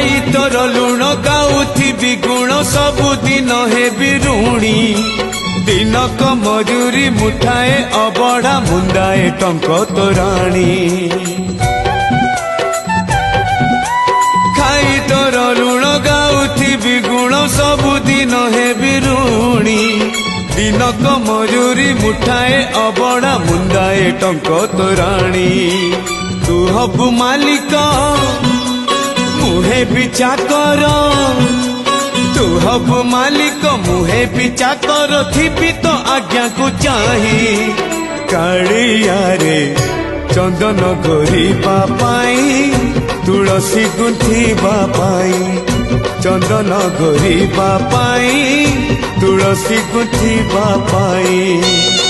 खाई तोर लुण गाउथिबि गुण सबुदिन हेबि ऋणी दिनक मजूरी मुठाए अबढ़ा मुंदाए टंक तोराणी खाई तोर लुण गाउथिबि गुण सबुदिन हेबि ऋणी दिनक मजूरी मुठाए अबढ़ा मुंदाए टंक तोराणी तू हबु मालिक मुहे भी चाकर तू हबु मालिक मुहे भी चाकर थिबि तो आज्ञा को चाही कालिया रे चंदन गोरीबा पाई तुलसी गुंथिबा पाई चंदन गोरीबा पाई तुलसी गुंथिबा पाई।